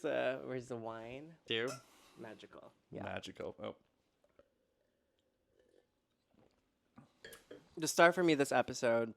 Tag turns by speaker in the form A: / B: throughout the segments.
A: where's the wine?
B: Do
A: Magical. Yeah.
B: magical. Oh,
A: The star for me this episode,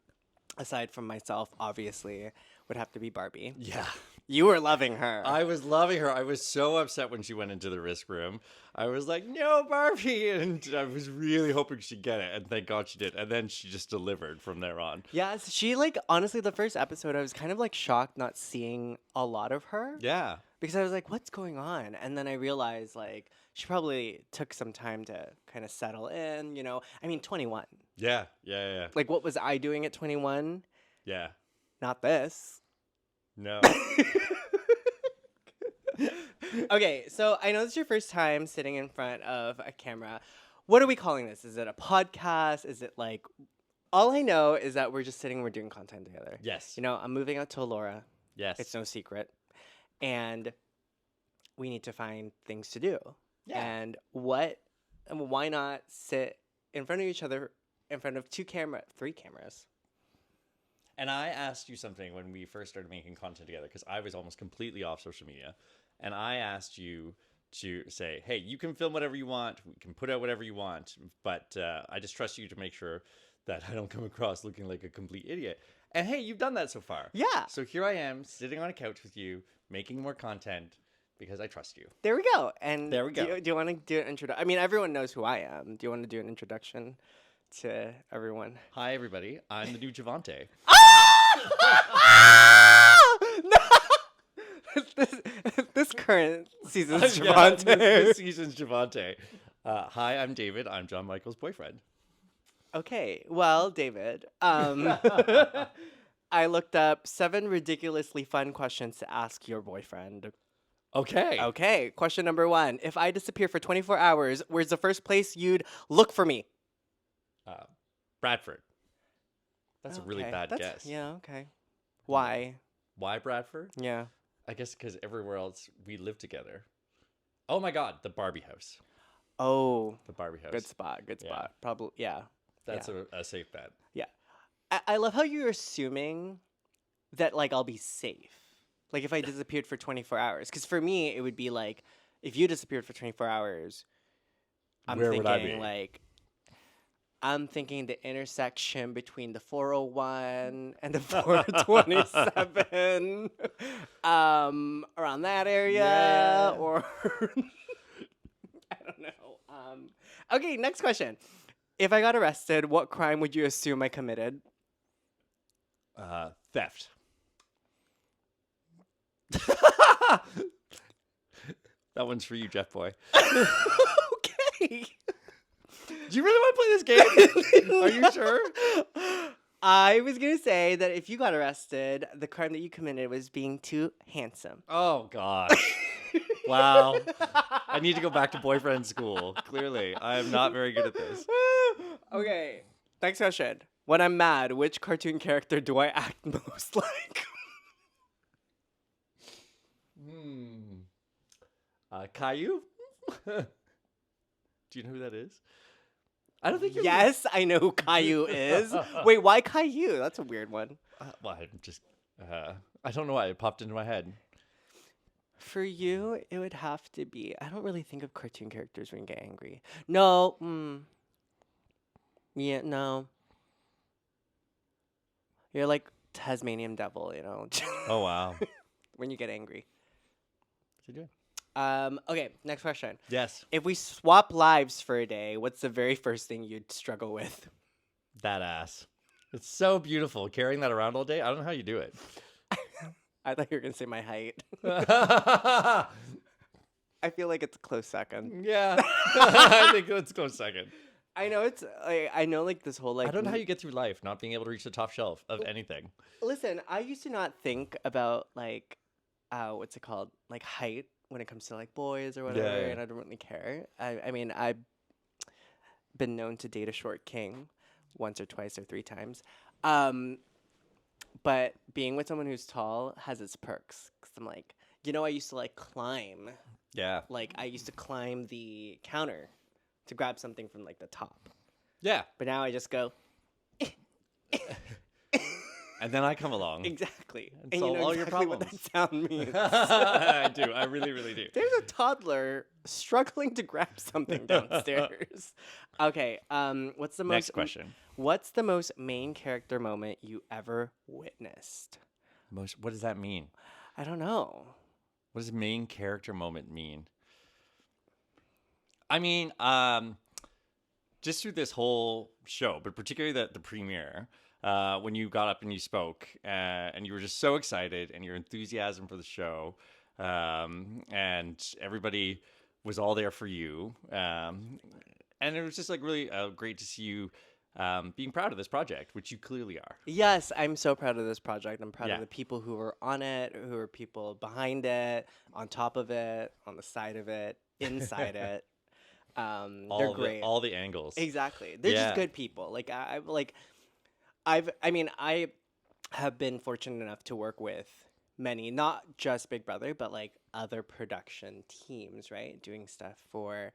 A: aside from myself, obviously, would have to be Barbie.
B: yeah.
A: You were loving her.
B: I was loving her. I was so upset when she went into the risk room. I was like, no, Barbie. And I was really hoping she'd get it. And thank God she did. And then she just delivered from there on.
A: Yes, she honestly, the first episode, I was kind of shocked not seeing a lot of her.
B: Yeah.
A: Because I was like, what's going on? And then I realized she probably took some time to kind of settle in, 21.
B: Yeah. Yeah.
A: What was I doing at 21?
B: Yeah.
A: Not this.
B: No.
A: Okay, so I know this is your first time sitting in front of a camera. What are we calling this? Is it a podcast? Is it all I know is that we're just sitting, we're doing content together.
B: Yes.
A: I'm moving out to Alora.
B: Yes.
A: It's no secret. And we need to find things to do.
B: Yeah.
A: And why not sit in front of each other, in front of three cameras?
B: And I asked you something when we first started making content together, because I was almost completely off social media. And I asked you to say, hey, you can film whatever you want. We can put out whatever you want. But I just trust you to make sure that I don't come across looking like a complete idiot. And hey, you've done that so far.
A: Yeah.
B: So here I am sitting on a couch with you, making more content because I trust you.
A: There we go. And
B: there we go.
A: Do you want to do an introduction? I mean, everyone knows who I am. Do you want to do an introduction to everyone?
B: Hi, everybody. I'm the new Javante.
A: This current season's Javante.
B: This season's Javante. Hi, I'm David. I'm John Michael's boyfriend.
A: Okay. Well, David, I looked up 7 ridiculously fun questions to ask your boyfriend.
B: Okay.
A: Okay. Question number 1. If I disappear for 24 hours, where's the first place you'd look for me?
B: Bradford. That's a really bad guess.
A: Yeah, okay. Why?
B: Why Bradford?
A: Yeah.
B: I guess because everywhere else we live together. Oh my God, the Barbie house.
A: Oh.
B: The Barbie house.
A: Good spot.
B: Yeah.
A: Probably, yeah.
B: That's a safe bet.
A: Yeah. I love how you're assuming that, I'll be safe. If I disappeared for 24 hours. Because for me, it would be if you disappeared for 24 hours,
B: Where would I be?
A: I'm thinking the intersection between the 401 and the 427, around that area,
B: Yeah.
A: or I don't know. Okay, next question. If I got arrested, what crime would you assume I committed?
B: Theft. That one's for you, Jeff Boy.
A: Okay.
B: Do you really want to play this game? Are you sure?
A: I was going to say that if you got arrested, the crime that you committed was being too handsome.
B: Oh, gosh. Wow. I need to go back to boyfriend school. Clearly, I am not very good at this.
A: Okay. Next question. When I'm mad, which cartoon character do I act most like?
B: Caillou? Do you know who that is? I don't think you're...
A: Yes, I know who Caillou is. Wait, why Caillou? That's a weird one.
B: Well, I'm just... I don't know why it popped into my head.
A: For you, it would have to be... I don't really think of cartoon characters when you get angry. No. Yeah, no. You're like Tasmanian devil,
B: Oh, wow.
A: when you get angry.
B: What's he doing?
A: Okay, next question.
B: Yes.
A: If we swap lives for a day, what's the very first thing you'd struggle with?
B: That ass. It's so beautiful. Carrying that around all day. I don't know how you do it.
A: I thought you were going to say my height.
B: Yeah.
A: I feel like it's a close second.
B: I think let's go second.
A: I know it's I know this whole
B: I don't know how you get through life not being able to reach the top shelf of anything.
A: Listen, I used to not think about what's it called? Height when it comes to boys or whatever,
B: Yeah.
A: and I don't really care. I mean, I've been known to date a short king once or twice or 3 times. But being with someone who's tall has its perks. 'Cause I'm I used to climb.
B: Yeah.
A: I used to climb the counter to grab something from the top.
B: Yeah.
A: But now I just go.
B: And then I come along.
A: Exactly.
B: And
A: And
B: solve
A: you know
B: all your
A: exactly what
B: problems.
A: that sound means.
B: I do. I really, really do.
A: There's a toddler struggling to grab something downstairs. Okay,
B: Next question.
A: what's the most main character moment you ever witnessed?
B: What does that mean?
A: I don't know.
B: What does main character moment mean? I mean, just through this whole show, but particularly the premiere, when you got up and you spoke, and you were just so excited, and your enthusiasm for the show, and everybody was all there for you, and it was just like really great to see you being proud of this project, which you clearly are.
A: Yes, I'm so proud of this project. I'm proud
B: Yeah.
A: of the people who were on it, who are people behind it, on top of it, on the side of it, inside it. They're great.
B: All the angles.
A: Exactly. They're
B: Yeah.
A: just good people. I have been fortunate enough to work with many, not just Big Brother, but like other production teams, right? Doing stuff for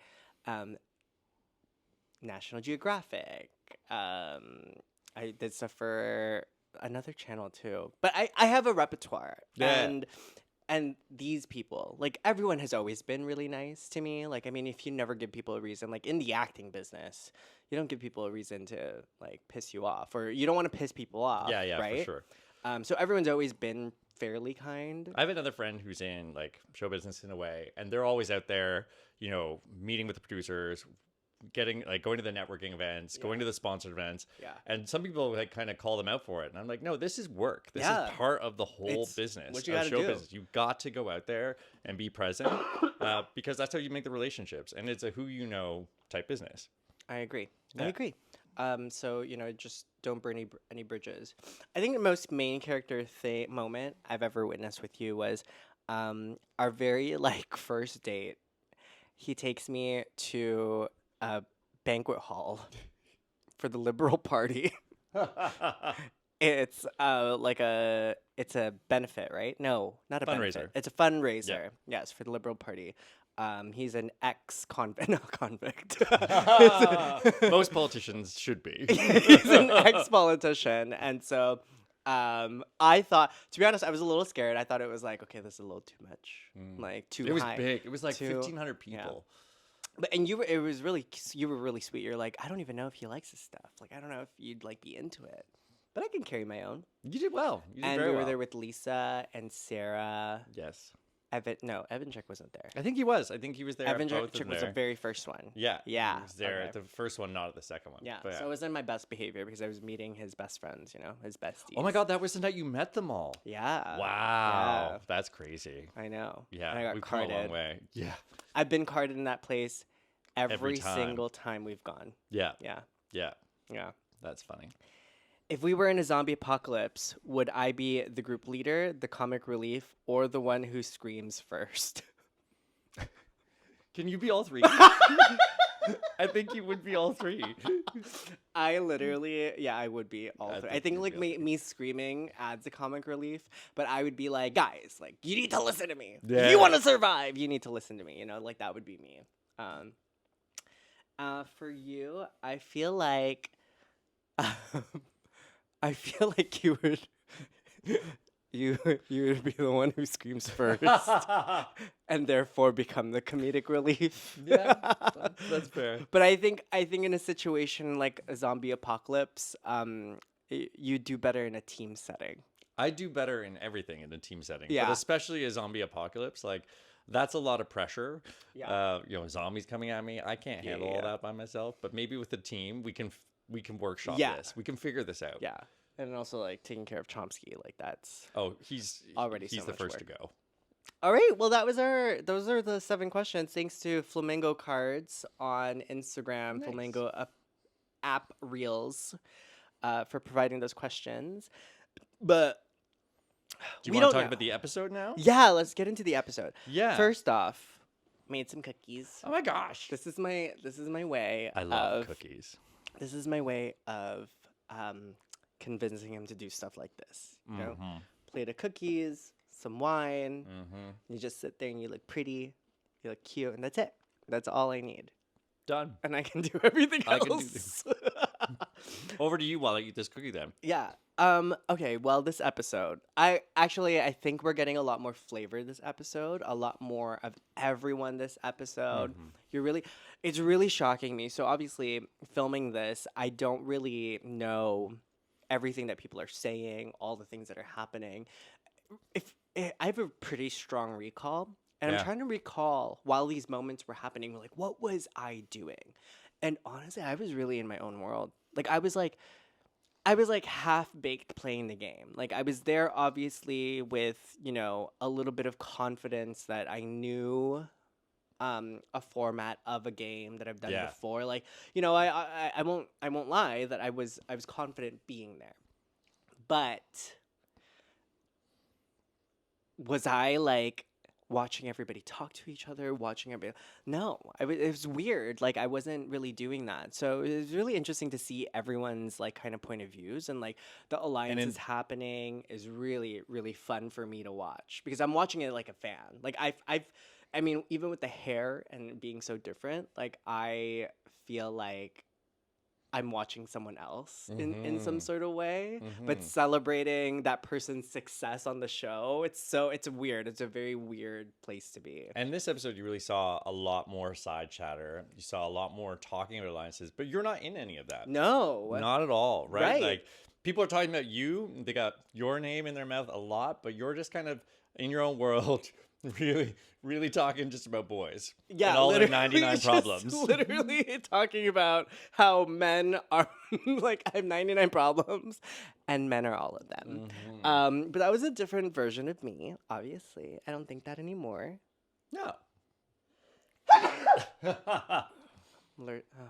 A: National Geographic. I did stuff for another channel too. But I have a repertoire.
B: Yeah.
A: And these people, like everyone has always been really nice to me. Like, I mean, if you never give people a reason, like in the acting business, you don't give people a reason to like piss you off, or you don't want to piss people off.
B: Yeah,
A: right?
B: for sure.
A: So everyone's always been fairly kind.
B: I have another friend who's in like show business in a way, and they're always out there, meeting with the producers, going to the networking events, going to the sponsored events.
A: Yeah.
B: And some people like kind of call them out for it. And I'm like, no, this is work. This
A: Yeah.
B: is part of the whole
A: It's
B: business.
A: what you
B: of
A: gotta
B: show
A: do.
B: business. You've got to go out there and be present because that's how you make the relationships. And it's a who you know type business.
A: I agree.
B: Yeah.
A: I agree. So just don't burn any bridges. I think the most main character moment I've ever witnessed with you was our very like first date. He takes me to a banquet hall for the Liberal Party. It's it's a benefit, right? No, not a
B: Fundraiser.
A: benefit. It's a fundraiser. Yes, for the Liberal Party. He's an ex-convict, not convict.
B: Most politicians should be.
A: He's an ex-politician, and so I thought, to be honest, I was a little scared. I thought it was like, okay, this is a little too much, like too high.
B: It was big. It was like
A: too-
B: 1,500 people.
A: But you were really sweet. You're like, I don't even know if he likes this stuff. Like, I don't know if you'd like be into it, but I can carry my own.
B: You did well. You did
A: And
B: very
A: we were
B: well.
A: there with Lisa and Sarah.
B: Yes.
A: Evan Chick wasn't there.
B: I think he was. I think he was there.
A: Evan
B: at both
A: Chick
B: of
A: was
B: them
A: the very first one.
B: Yeah.
A: Yeah.
B: He was there
A: okay.
B: at the first one, not at the second one.
A: Yeah.
B: But
A: So I was in my best behavior because I was meeting his best friends, his besties.
B: oh my God, that was the night you met them all.
A: Yeah.
B: Wow.
A: Yeah.
B: That's crazy.
A: I know.
B: Yeah.
A: And I got
B: we've come a long
A: carded.
B: way. Yeah.
A: I've been carded in that place every
B: time.
A: single time we've gone.
B: Yeah.
A: Yeah.
B: Yeah.
A: Yeah.
B: That's funny.
A: If we were in a zombie apocalypse, would I be the group leader, the comic relief, or the one who screams first?
B: Can you be all three? I think you would be all three.
A: I would be all
B: I
A: three. I
B: think
A: think
B: you'd
A: like
B: be all
A: me screaming adds a comic relief, but I would be like, guys, like you need to listen to me. If
B: Yeah.
A: you want to survive, you need to listen to me. Like that would be me. For you, I feel like you would you would be the one who screams first and therefore become the comedic relief.
B: Yeah, that's fair.
A: But I think in a situation like a zombie apocalypse, you do better in a team setting.
B: I do better in everything in a team setting.
A: Yeah.
B: But especially a zombie apocalypse, like that's a lot of pressure.
A: Yeah.
B: Zombies coming at me. I can't handle all that by myself. But maybe with a team, we can workshop this. We can figure this out.
A: Yeah. And also like taking care of Chomsky, like that's
B: Oh, he's
A: already so
B: the
A: much
B: first
A: work.
B: to go.
A: All right. Well, those are the 7 questions. Thanks to Flamingo Cards on Instagram,
B: Nice.
A: Flamingo app Reels, for providing those questions. But
B: Do you
A: we
B: want
A: don't
B: to talk
A: know.
B: about the episode now?
A: Yeah, let's get into the episode.
B: Yeah.
A: First off, made some cookies.
B: Oh my gosh.
A: This is my way.
B: I love cookies.
A: This is my way of convincing him to do stuff like this. You know, plate of cookies, some wine. You just sit there and you look pretty, you look cute, and that's it. That's all I need,
B: Done.
A: and I can do everything else.
B: I can do Over to you while I eat this cookie then.
A: Yeah. Okay, well, this episode, I think we're getting a lot more flavor this episode, a lot more of everyone this episode.
B: Mm-hmm.
A: You're really, it's really shocking me. So obviously, filming this, I don't really know everything that people are saying, all the things that are happening. I have a pretty strong recall, and I'm
B: Yeah.
A: trying to recall while these moments were happening, like, what was I doing? And honestly, I was really in my own world. I was like half baked playing the game. Like I was there obviously with, a little bit of confidence that I knew a format of a game that I've done
B: Yeah.
A: before. Like, I won't lie that I was confident being there. But was I like watching everybody talk to each other, watching everybody? No, it was weird. Like I wasn't really doing that. So it was really interesting to see everyone's like kind of point of views, and like the
B: And
A: alliances
B: in
A: happening is really really fun for me to watch because I'm watching it like a fan. Like I mean, even with the hair and being so different, like I feel like I'm watching someone else in some
B: mm-hmm.
A: sort of way, but
B: Mm-hmm.
A: celebrating that person's success on the show. It's weird. It's a very weird place to be.
B: And this episode, you really saw a lot more side chatter. You saw a lot more talking about alliances, but you're not in any of that.
A: No.
B: Not at all, right?
A: Right.
B: Like people are talking about you. They got your name in their mouth a lot, but you're just kind of in your own world, really, really talking just about boys.
A: Yeah,
B: And all their
A: literally
B: 99
A: just
B: problems.
A: Literally talking about how men are like I have 99 problems, and men are all of them.
B: Mhm.
A: But that was a different version of me. Obviously, I don't think that anymore.
B: No.
A: Lear- oh.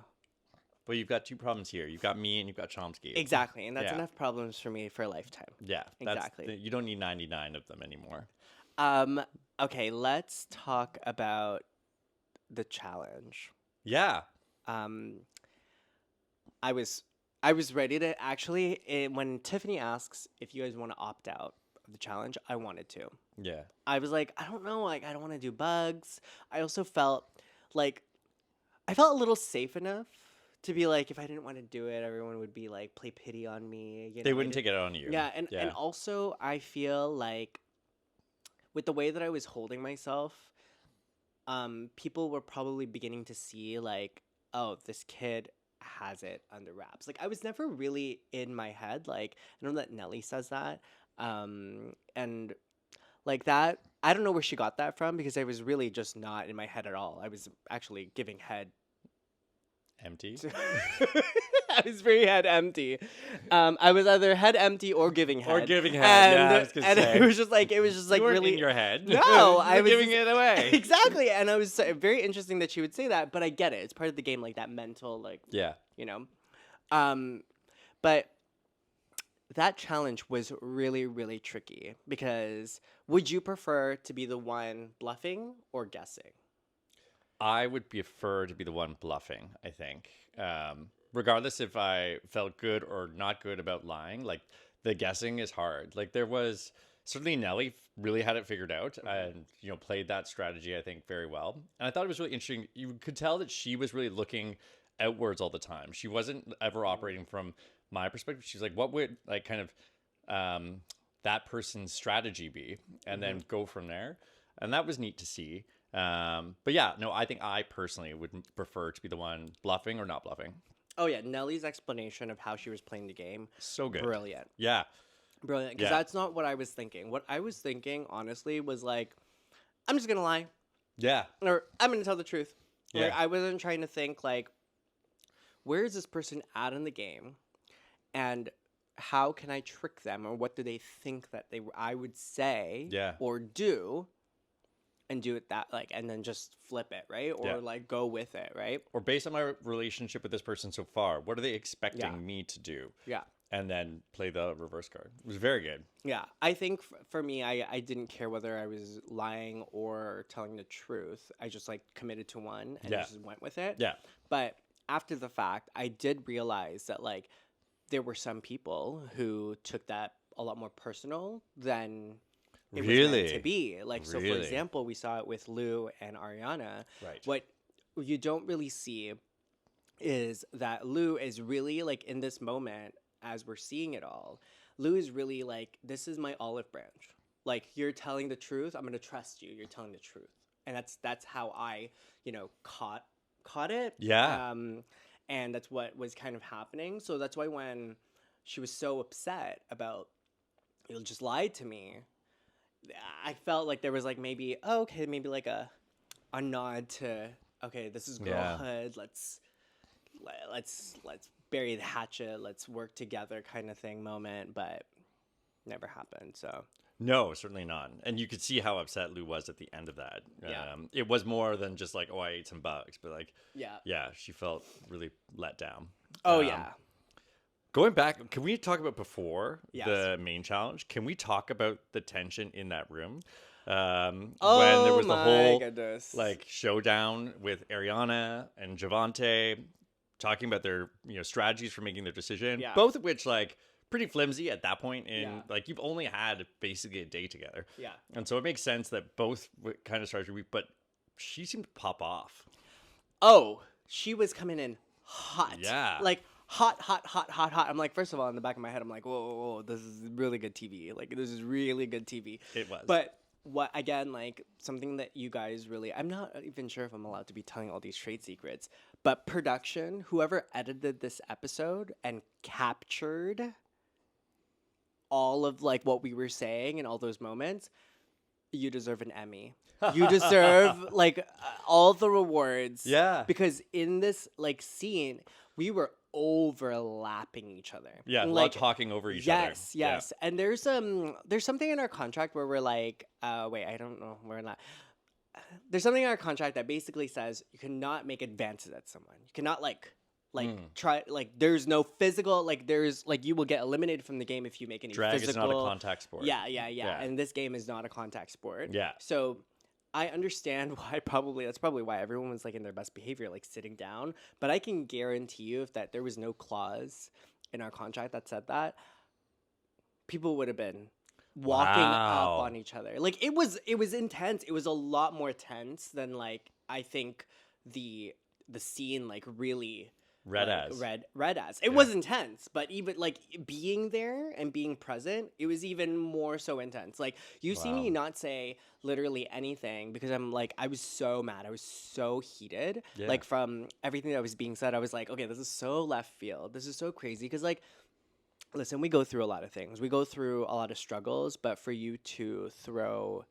B: But you've got two problems here. You've got me and you've got Chomsky.
A: Exactly, and that's
B: Yeah.
A: enough problems for me for a lifetime.
B: Yeah.
A: Exactly.
B: You don't need 99 of them anymore.
A: Okay, let's talk about the challenge.
B: Yeah.
A: Um, I was ready to actually when Tiffany asks if you guys want to opt out of the challenge, I wanted to.
B: Yeah.
A: I was like, I don't know, like I don't want to do bugs. I also felt like I felt a little safe enough to be like, if I didn't want to do it, everyone would be like play pity on me.
B: They wouldn't take it on you.
A: Yeah, and also I feel like with the way that I was holding myself, people were probably beginning to see like, oh, this kid has it under wraps. Like I was never really in my head. Like I know that Nelly says that, and like that. I don't know where she got that from because I was really just not in my head at all. I was actually giving head.
B: Empty.
A: I was very head empty. I was either head empty or giving head.
B: Or giving head.
A: And,
B: Yeah, I was gonna say.
A: it was just like
B: You weren't
A: really
B: in your head.
A: No,
B: You
A: I
B: were
A: was
B: giving
A: just-
B: it away.
A: Exactly, and I was very interesting that she would say that, but I get it. It's part of the game, like that mental, like
B: Yeah.
A: you know. But that challenge was really, really tricky because would you prefer to be the one bluffing or guessing?
B: I would prefer to be the one bluffing, I think. Regardless if I felt good or not good about lying, like the guessing is hard. Like there was certainly Nelly really had it figured out and, played that strategy, I think, very well. And I thought it was really interesting. You could tell that she was really looking outwards all the time. She wasn't ever operating from my perspective. She's like, what would like kind of that person's strategy be? And then go from there. And that was neat to see. But yeah, no, I think I personally would prefer to be the one bluffing or not bluffing.
A: Oh yeah, Nelly's explanation of how she was playing the game,
B: So good.
A: brilliant.
B: Yeah.
A: Brilliant, because
B: Yeah.
A: that's not what I was thinking. What I was thinking, honestly, was like, I'm just gonna lie,
B: Yeah.
A: or I'm gonna tell the truth. Like,
B: Yeah.
A: I wasn't trying to think like, where is this person at in the game, and how can I trick them, or what do they think that I would say,
B: Yeah.
A: or do, and do it that like, and then just flip it, right, or
B: Yeah.
A: like go with it, right?
B: Or based on my relationship with this person so far, what are they expecting
A: Yeah.
B: me to do?
A: Yeah.
B: And then play the reverse card. It was very good.
A: Yeah, I think for me, I didn't care whether I was lying or telling the truth. I just like committed to one and
B: Yeah.
A: just went with it.
B: Yeah.
A: But after the fact, I did realize that like there were some people who took that a lot more personal than it was meant to
B: Really?
A: be. Like so, for
B: Really?
A: example, we saw it with Lou and Ariana.
B: Right.
A: What you don't really see is that Lou is really like in this moment as we're seeing it all, Lou is really like, this is my olive branch. Like, you're telling the truth, I'm gonna trust you. You're telling the truth, and that's how I, caught it.
B: Yeah.
A: And that's what was kind of happening. So that's why when she was so upset about, you just lied to me, I felt like there was like maybe, oh, okay, maybe like a nod to, okay, this is
B: Yeah.
A: girlhood. Let's bury the hatchet. Let's work together, kind of thing moment, but never happened. So
B: No, certainly not. And you could see how upset Lou was at the end of that.
A: Yeah.
B: It was more than just like, oh, I ate some bugs, but like,
A: yeah.
B: yeah, she felt really let down.
A: Oh
B: Um,
A: yeah.
B: Going back, can we talk about before
A: Yes.
B: the main challenge? Can we talk about the tension in that room? When
A: Oh
B: there was the
A: my
B: whole
A: goodness.
B: like showdown with Ariana and Javante talking about their strategies for making their decision,
A: Yeah.
B: both of which like pretty flimsy at that point in
A: Yeah.
B: like you've only had basically a day together.
A: Yeah.
B: And so it makes sense that both kind of started weak, but she seemed to pop off.
A: Oh, she was coming in hot.
B: Yeah.
A: Like hot, hot, hot, hot, hot. I'm like, first of all, in the back of my head, I'm like, whoa, whoa, whoa, this is really good TV. Like, this is really good TV.
B: It was.
A: But what, again, like something that you guys really, I'm not even sure if I'm allowed to be telling all these trade secrets, but production, whoever edited this episode and captured all of like what we were saying and all those moments, you deserve an Emmy. You deserve like all the rewards.
B: Yeah.
A: Because in this like scene, we were overlapping each other.
B: Yeah, a lot
A: like
B: of talking over each other.
A: yes, yes. And there's something in our contract where we're like, wait, I don't know, we're not. There's something in our contract that basically says you cannot make advances at someone. You cannot try there's no physical there's you will get eliminated from the game if you make any
B: Drag
A: physical.
B: is not a contact sport.
A: Yeah. And this game is not a contact sport.
B: Yeah.
A: So I understand why that's probably why everyone was like in their best behavior, like sitting down. But I can guarantee you if that there was no clause in our contract that said that, people would have been walking
B: Wow.
A: up on each other. Like it was intense. It was a lot more tense than like I think the scene like really
B: Red
A: as it was intense, but even like being there and being present, it was even more so intense. Like you see me not say literally anything because I was so mad, I was so heated.
B: Yeah.
A: Like from everything that was being said, I was like, okay, this is so left field, this is so crazy. Because like, listen, we go through a lot of things, we go through a lot of struggles, but for you to throw,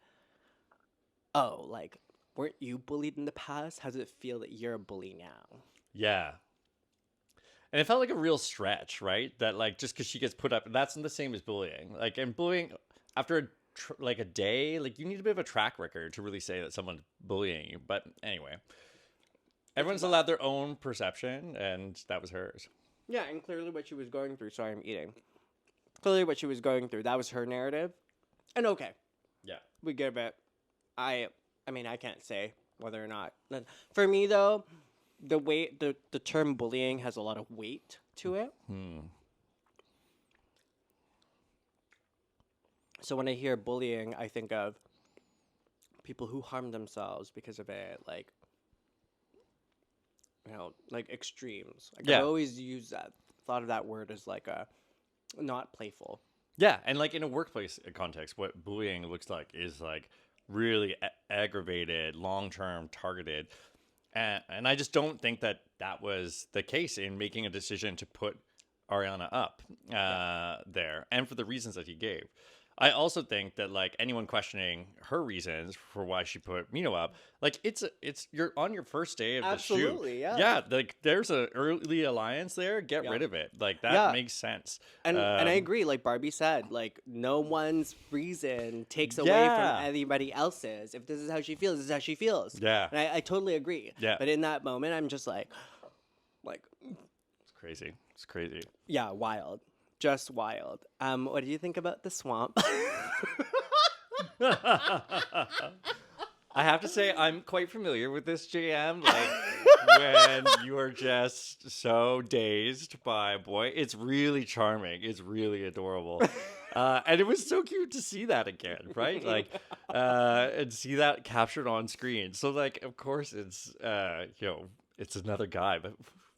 A: oh, like, weren't you bullied in the past, how does it feel that you're a bully now?
B: Yeah. And it felt like a real stretch, right? That like just because she gets put up, that's the same as bullying. Like, and bullying after a day, like you need a bit of a track record to really say that someone's bullying you. But anyway, everyone's allowed their own perception, and that was hers.
A: Yeah, and clearly what she was going through. Sorry, I'm eating. Clearly what she was going through. That was her narrative, and okay,
B: Yeah.
A: we give it. I mean, I can't say whether or not. For me though, the term bullying has a lot of weight to it. So when I hear bullying, I think of people who harm themselves because of it, like, like extremes. Like
B: Yeah.
A: I always thought of that word as like a not playful.
B: Yeah, and like in a workplace context, what bullying looks like is like really aggravated, long-term, targeted. And I just don't think that was the case in making a decision to put Ariana up there, and for the reasons that he gave. I also think that like anyone questioning her reasons for why she put Mino up, like it's you're on your first day of the shoot.
A: Absolutely, yeah.
B: Yeah, like there's an early alliance there. Get rid of it. Like that makes sense.
A: And I agree, like Barbie said, like no one's reason takes away from anybody else's. If this is how she feels, this is how she feels.
B: Yeah.
A: And I totally agree.
B: Yeah.
A: But in that moment, I'm just like
B: It's crazy. It's crazy.
A: yeah, wild. Just wild. What do you think about the swamp?
B: I have to say, I'm quite familiar with this JM. Like, when you are just so dazed by a boy, it's really charming. It's really adorable. And it was so cute to see that again, right? Like, and see that captured on screen. So, like, of course, it's, it's another guy, but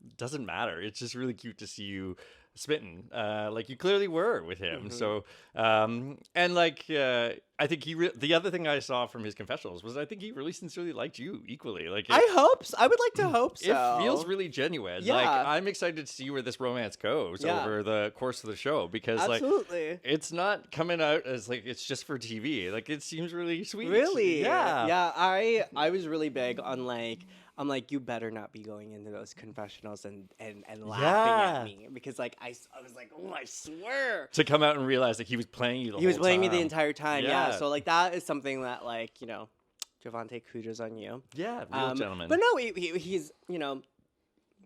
B: it doesn't matter. It's just really cute to see you smitten, like you clearly were with him.
A: Mhm.
B: So, and like, I think the other thing I saw from his confessionals was I think he really sincerely liked you equally. Like
A: I hope so. I would like to hope
B: it feels
A: so.
B: really genuine. Like
A: Yeah.
B: I'm excited to see where this romance goes
A: Yeah.
B: over the course of the show because like
A: Absolutely.
B: it's not coming out as like it's just for TV. Like it seems really sweet.
A: Really?
B: Yeah.
A: Yeah, I was really big on like I'm like you better not be going into those confessionals and laughing
B: Yeah.
A: at me because like I was like, "Oh, I swear."
B: To come out and realize that he was playing you the
A: He was
B: whole
A: playing me the
B: time.
A: entire time. Yeah.
B: Yeah.
A: So like that is something that like, Javante, kudos on you.
B: Yeah, real gentleman.
A: But no, he's,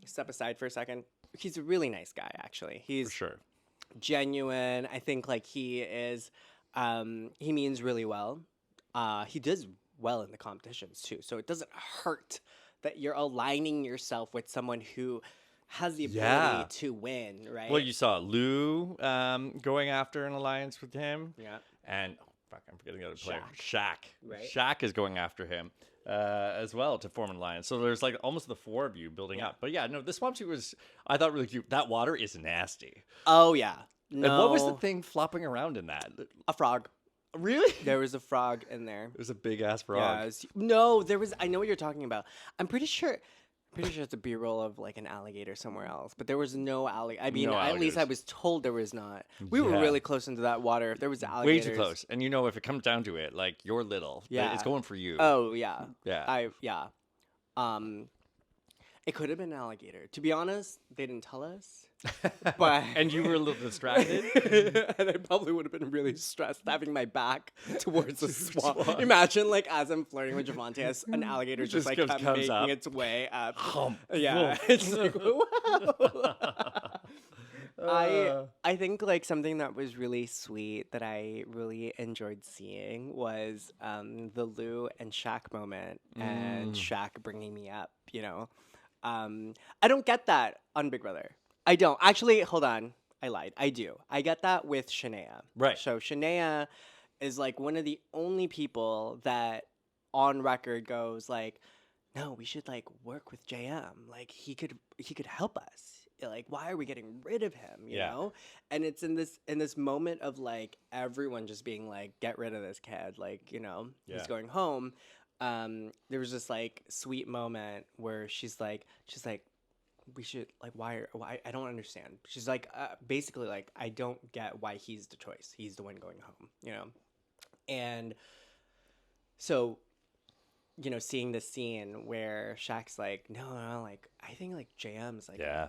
A: step aside for a second. He's a really nice guy actually.
B: for
A: He's
B: sure.
A: genuine. I think like he is he means really well. He does well in the competitions too. So it doesn't hurt that you're aligning yourself with someone who has the ability
B: Yeah.
A: to win, right?
B: Well, you saw Lou going after an alliance with him,
A: yeah.
B: and fuck, I'm forgetting the other player.
A: Shaq.
B: Shaq.
A: Right.
B: Shaq is going after him as well to form an alliance. So there's like almost the four of you building
A: Yeah.
B: up. But yeah, no, this swamp was I thought really cute. That water is nasty.
A: Oh yeah. No.
B: And what was the thing flopping around in that?
A: A frog.
B: Really?
A: There was a frog in there.
B: It was a big ass frog.
A: Yeah, no, there was. I know what you're talking about. I'm pretty sure. It's a B-roll of like an alligator somewhere else, but there was no alligator. I mean,
B: No
A: at least I
B: alligators.
A: was told there was not. We were
B: Yeah.
A: really close into that water. If there was
B: Way
A: alligators,
B: too close. And you know, if it comes down to it, like you're little.
A: Yeah.
B: It's going for you.
A: Oh yeah,
B: Yeah.
A: yeah. It could have been an alligator. To be honest, they didn't tell us. But
B: and you were a little distracted.
A: and I probably would have been really stressed having my back towards the swamp. Imagine like as I'm flirting with Javante, as an alligator just like
B: comes
A: making
B: up.
A: its way up.
B: Hump.
A: Yeah, it's like wow. I think like something that was really sweet that I really enjoyed seeing was the Lou and Shaq moment and Shaq bringing me up. I don't get that on Big Brother. I don't actually. Hold on, I lied. I do. I get that with Shania.
B: Right.
A: So Shania is like one of the only people that on record goes like, no, we should like work with JM. Like he could help us. Like why are we getting rid of him? You
B: Yeah.
A: know? And it's in this moment of like everyone just being like, get rid of this kid. Like
B: Yeah.
A: he's going home. There was this like sweet moment where she's like we should like why I don't understand. She's like basically like I don't get why he's the choice. He's the one going home. And so seeing this scene where Shaq's like no like I think like JM's like
B: Yeah.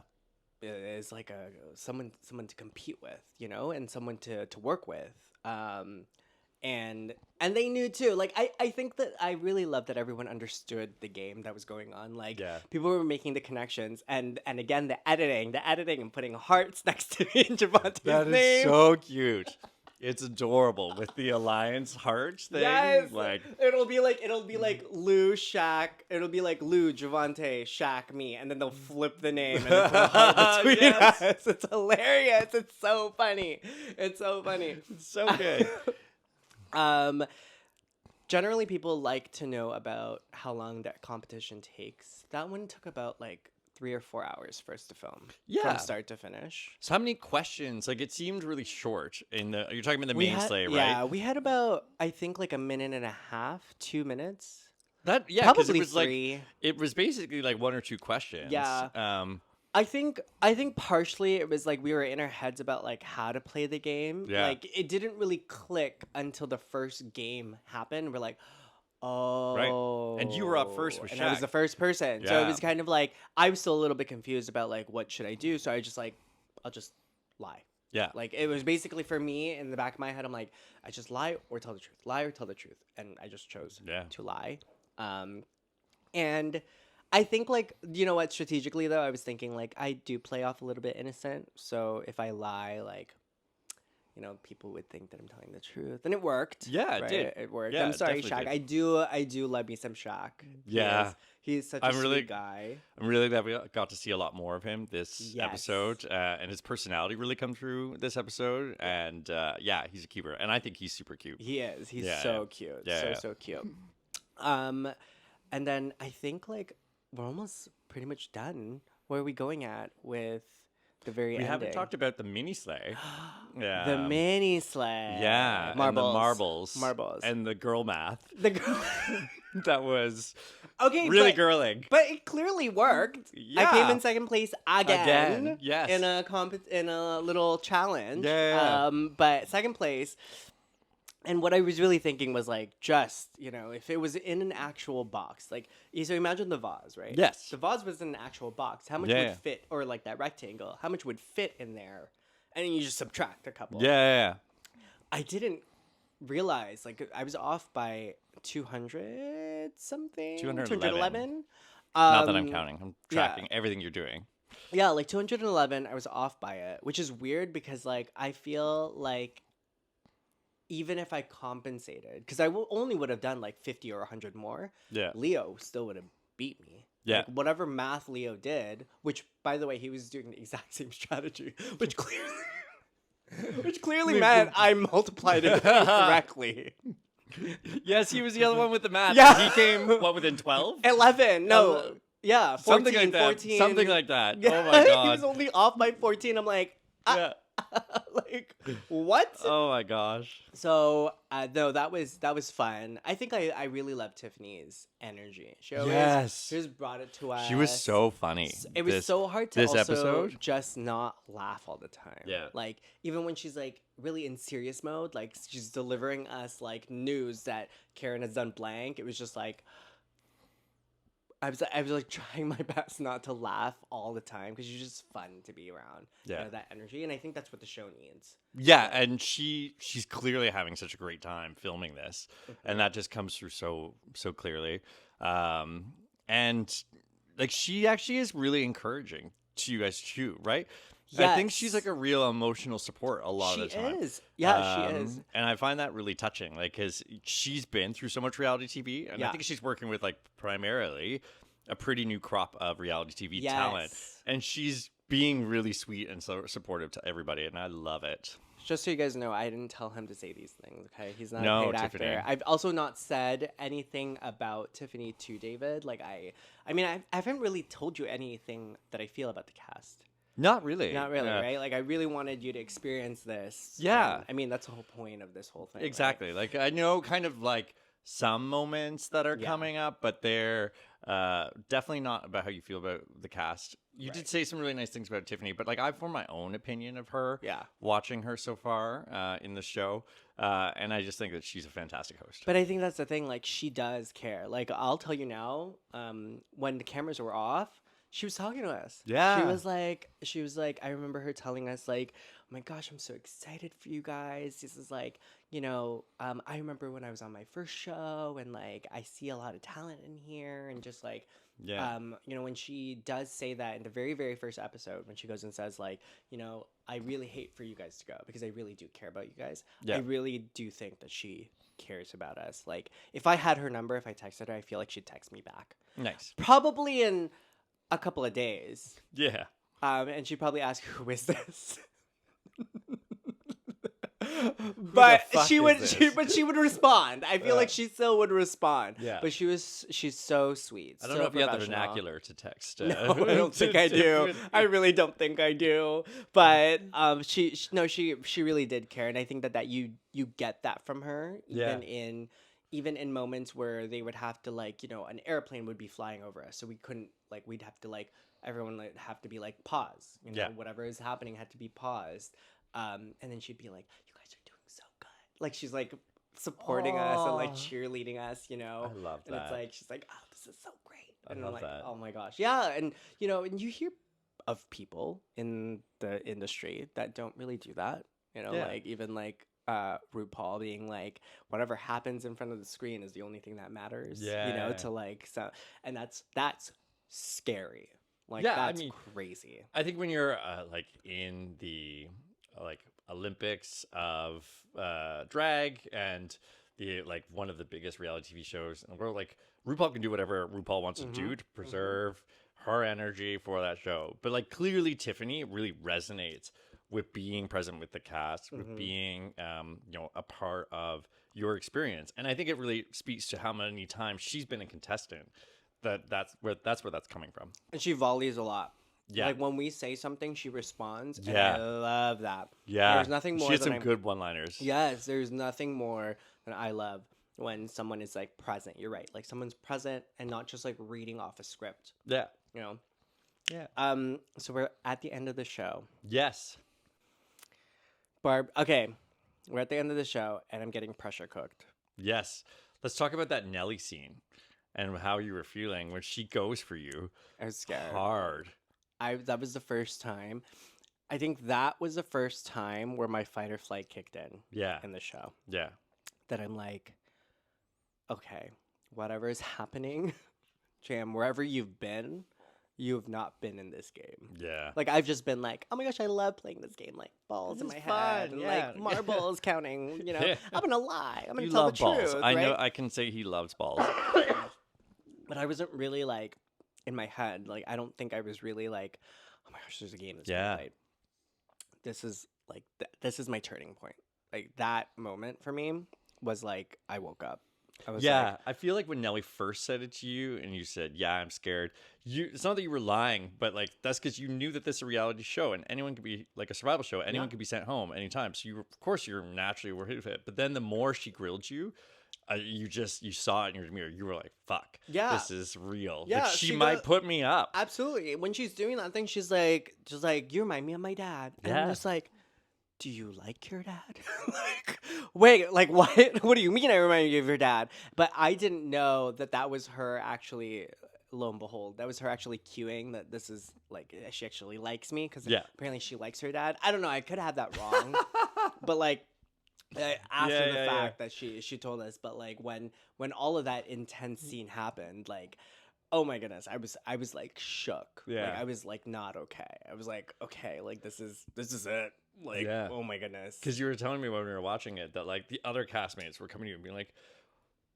A: is like someone to compete with, and someone to work with. And they knew too. Like I think that I really love that everyone understood the game that was going on. Like
B: Yeah.
A: people were making the connections and again the editing and putting hearts next to me in Javante's
B: That is
A: name.
B: so cute. It's adorable with the alliance heart thing.
A: Yes,
B: Like
A: it'll be like Lou Shaq. It'll be like Lou Javante Shaq me, and then they'll flip the name and then put a heart between
B: Yes.
A: us. It's hilarious. It's so funny. It's so funny.
B: it's so good.
A: Generally, people like to know about how long that competition takes. That one took about like 3 or 4 hours for us to film.
B: Yeah.
A: From start to finish.
B: So how many questions? Like it seemed really short in the you're talking about the main slay, right?
A: Yeah, we had about I think like a minute and a half, 2 minutes.
B: That yeah, because it
A: Probably
B: was
A: 3.
B: like it was basically like 1 or 2 questions.
A: Yeah. I think partially it was like we were in our heads about like how to play the game.
B: Yeah.
A: Like it didn't really click until the first game happened. We're like, oh.
B: And you were up first with
A: and I was
B: Shaq.
A: the first person. So it
B: Yeah.
A: was kind of like I was still a little bit confused about like what should I do. So I just like I'll just lie.
B: Yeah.
A: Like it was basically for me in the back of my head. I'm like I just lie or tell the truth. Lie or tell the truth. And I just chose to lie. And I think, like, you know what, strategically, though, I was thinking, like, I do play off a little bit innocent. So if I lie, like, people would think that I'm telling the truth. And it worked.
B: Yeah, it
A: right?
B: did.
A: It worked.
B: Yeah,
A: I'm
B: it
A: sorry,
B: definitely
A: Shaq.
B: did.
A: I do love me some Shaq.
B: Yeah.
A: He's such a sweet guy.
B: I'm really glad we got to see a lot more of him this
A: Yes.
B: episode, and his personality really come through this episode. And yeah, he's a keeper, and I think he's super cute.
A: He is. He's
B: Yeah,
A: so
B: yeah.
A: cute.
B: Yeah, yeah.
A: So cute. And then I think, like, we're almost pretty much done. Where are we going at with The very
B: We
A: ending.
B: haven't talked about the mini sleigh. Yeah.
A: The mini sleigh.
B: Yeah.
A: Marbles.
B: And the marbles.
A: Marbles.
B: And the girl math.
A: The girl.
B: That was
A: Okay,
B: really
A: but,
B: girling.
A: But it clearly worked.
B: Yeah.
A: I came in second place again.
B: Yes.
A: In a little challenge.
B: Yeah.
A: But second place. And what I was really thinking was like, just, if it was in an actual box, like, so imagine the vase, right?
B: Yes.
A: The vase was in an actual box. How much would fit, or like that rectangle, how much would fit in there? And then you just subtract a couple.
B: Yeah.
A: I didn't realize, like, I was off by 200 something. 211.
B: Not that I'm counting. I'm tracking everything you're doing.
A: Yeah, like 211. I was off by it, which is weird because, like, I feel like even if I compensated, because I only would have done like 50 or 100 more, Leo still would have beat me.
B: Yeah.
A: Like, whatever math Leo did, which, by the way, he was doing the exact same strategy, which clearly meant I multiplied it correctly.
B: Yes, he was the other one with the math.
A: Yeah.
B: He came, within 12?
A: 11. No. Yeah, 14,
B: something like
A: 14.
B: that. Something like that.
A: Yeah,
B: Oh my God.
A: He was only off by 14. I'm like, like, what?
B: Oh my gosh.
A: So no, that was fun. I think I really loved Tiffany's energy. She just brought it to us.
B: She was so funny.
A: It was so hard to also
B: episode?
A: just not laugh all the time.
B: Yeah.
A: Like, even when she's like really in serious mode, like she's delivering us like news that Karen has done blank. It was just like, I was like trying my best not to laugh all the time because she's just fun to be around.
B: Yeah.
A: That energy, and I think that's what the show needs.
B: Yeah, and she's clearly having such a great time filming this, and that just comes through so clearly. And like, she actually is really encouraging to you guys too, right? Yes. I think she's like a real emotional support a lot of the time.
A: She is. Yeah, she is.
B: And I find that really touching, like, because she's been through so much reality TV, and I think she's working with, like, primarily a pretty new crop of reality TV talent. And she's being really sweet and so supportive to everybody, and I love it.
A: Just so you guys know, I didn't tell him to say these things, okay? He's not
B: a
A: paid
B: Tiffany.
A: actor. I've also not said anything about Tiffany to David. Like, I haven't really told you anything that I feel about the cast.
B: Not really,
A: right? Like, I really wanted you to experience this.
B: Yeah.
A: And, I mean, that's the whole point of this whole thing.
B: Exactly.
A: Right?
B: Like, I know kind of like some moments that are coming up, but they're definitely not about how you feel about the cast. You did say some really nice things about Tiffany, but like, I've formed my own opinion of her watching her so far in the show. And I just think that she's a fantastic host.
A: But I think that's the thing. Like, she does care. Like, I'll tell you now, when the cameras were off, she was talking to us.
B: Yeah.
A: She was like, I remember her telling us, like, oh my gosh, I'm so excited for you guys. This is like, I remember when I was on my first show, and like, I see a lot of talent in here, and just like, when she does say that in the very, very first episode, when she goes and says like, I really hate for you guys to go because I really do care about you guys. I really do think that she cares about us. Like, if I had her number, if I texted her, I feel like she'd text me back.
B: Nice.
A: Probably in a couple of days.
B: Yeah.
A: And she'd probably ask, who is this? But she would respond. I feel like she still would respond.
B: Yeah.
A: But she's so sweet.
B: I don't know if you have the vernacular to text.
A: No, I don't think I do. I really don't think I do. But she really did care, and I think that you get that from her, even in moments where they would have to, like, an airplane would be flying over us, so we couldn't, like, we'd have to, like, everyone would have to be like, pause, whatever is happening had to be paused, and then she'd be like, you guys are doing so good, like, she's like supporting us and like cheerleading us,
B: I love that.
A: And it's like, she's like, oh, this is so great, and
B: I love
A: I'm like,
B: that.
A: oh my gosh, yeah. And and you hear of people in the industry that don't really do that, like, even like RuPaul being like, whatever happens in front of the screen is the only thing that matters. To like, so, and that's scary. Like, that's crazy.
B: I think when you're like in the like Olympics of drag, and the like one of the biggest reality TV shows in the world, like, RuPaul can do whatever RuPaul wants to do to preserve her energy for that show. But like, clearly Tiffany really resonates with being present with the cast, with being, a part of your experience. And I think it really speaks to how many times she's been a contestant. That's where that's coming from.
A: And she volleys a lot.
B: Yeah.
A: Like when we say something, she responds. And
B: Yeah.
A: I love that.
B: Yeah.
A: There's nothing more
B: She had
A: than
B: some good one-liners.
A: Yes, there's nothing more than I love when someone is like present. You're right. Like someone's present and not just like reading off a script,
B: Yeah.
A: you know?
B: Yeah.
A: So we're at the end of the show.
B: Yes.
A: Okay. We're at the end of the show and I'm getting pressure cooked.
B: Yes. Let's talk about that Nelly scene and how you were feeling when she goes for you.
A: I was scared.
B: Hard.
A: That was the first time. I think that was the first time where my fight or flight kicked in.
B: Yeah.
A: In the show.
B: Yeah.
A: That I'm like, okay, whatever is happening, Jam, wherever you've been, you have not been in this game.
B: Yeah.
A: Like I've just been like, oh my gosh, I love playing this game. Like balls in
B: This
A: my
B: is
A: head,
B: fun,
A: and
B: yeah.
A: like marbles counting. You know,
B: Yeah.
A: I'm gonna lie. I'm gonna
B: You
A: tell
B: love
A: the
B: balls.
A: truth.
B: I know.
A: right?
B: I can say he loves balls.
A: But I wasn't really like in my head. Like I don't think I was really like, oh my gosh, there's a game that's being
B: Yeah.
A: played. This is like this is my turning point. Like that moment for me was like I woke up. I was
B: Yeah,
A: like,
B: I feel like when Nelly first said it to you and you said, "Yeah, I'm scared." It's not that you were lying, but like that's because you knew that this is a reality show and anyone could be like a survival show. Anyone
A: Yeah.
B: could be sent home anytime. So of course, you're naturally worried of it. But then the more she grilled you, you saw it in your mirror. You were like, "Fuck,
A: Yeah.
B: this is real.
A: Yeah,
B: Like, she
A: she
B: might
A: got-
B: put me up."
A: absolutely. When she's doing that thing, she's like, you remind me of my dad. And I'm
B: Yeah.
A: just like, do you like your dad? Like, wait, like what? What do you mean I remind you of your dad? But I didn't know that was her actually, lo and behold, that was her actually cueing that this is like, she actually likes me because
B: Yeah.
A: apparently she likes her dad. I don't know. I could have that wrong. But like, after the fact that she told us, but like when all of that intense scene happened, like, oh my goodness, I was like shook.
B: Yeah.
A: Like I was like not okay. I was like, okay, like this is it. Like,
B: Yeah.
A: oh my goodness.
B: Because you were telling me when we were watching it that like the other castmates were coming to you and being like,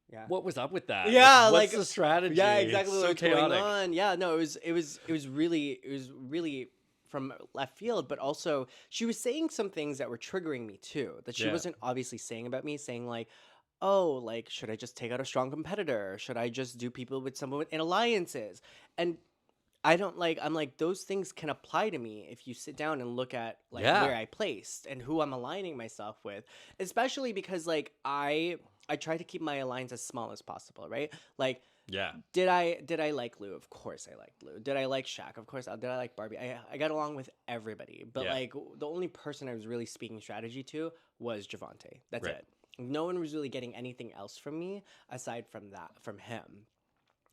A: Yeah.
B: "What was up with that?
A: Yeah,
B: what's
A: like-
B: the strategy?
A: Yeah, exactly
B: It's so
A: what's
B: chaotic."
A: going on. Yeah, no, it was really from left field, but also she was saying some things that were triggering me too. That she
B: Yeah.
A: wasn't obviously saying about me, saying like, oh, like should I just take out a strong competitor? Should I just do people with someone in alliances? And I don't like. I'm like those things can apply to me if you sit down and look at like
B: Yeah.
A: where I placed and who I'm aligning myself with, especially because like I try to keep my alliance as small as possible, right? Like.
B: Yeah.
A: Did I like Lou? Of course I liked Lou. Did I like Shaq? Of course. Did I like Barbie? I got along with everybody. But
B: Yeah.
A: like the only person I was really speaking strategy to was Javante. That's
B: Right.
A: it. No one was really getting anything else from me aside from him.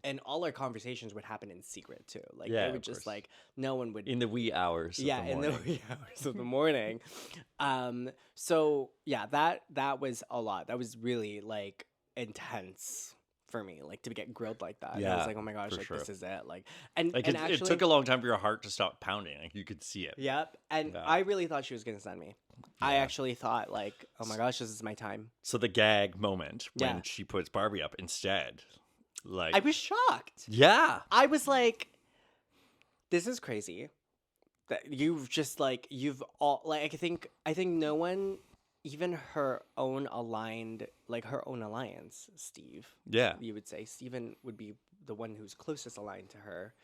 A: And all our conversations would happen in secret too. Like
B: Yeah,
A: they would
B: of
A: just
B: course.
A: like no one would
B: In the wee hours.
A: yeah,
B: Of the
A: in the
B: morning.
A: wee hours of the morning. So yeah, that was a lot. That was really like intense for me, like to get grilled like that. And I
B: Yeah,
A: was like, oh my gosh,
B: for
A: like
B: sure.
A: this is it. Like and
B: Like
A: and
B: it
A: actually,
B: took a long time for your heart to stop pounding. Like you could see it.
A: yep. And
B: Yeah.
A: I really thought she was gonna send me. I
B: Yeah.
A: actually thought like, oh my gosh, this is my time.
B: So the gag moment when
A: Yeah.
B: she puts Barbie up instead, like
A: I was shocked.
B: yeah,
A: I was like, this is crazy. That you've all like I think no one, even her own alliance, Steve.
B: yeah.
A: You would say Steven would be the one who's closest aligned to her,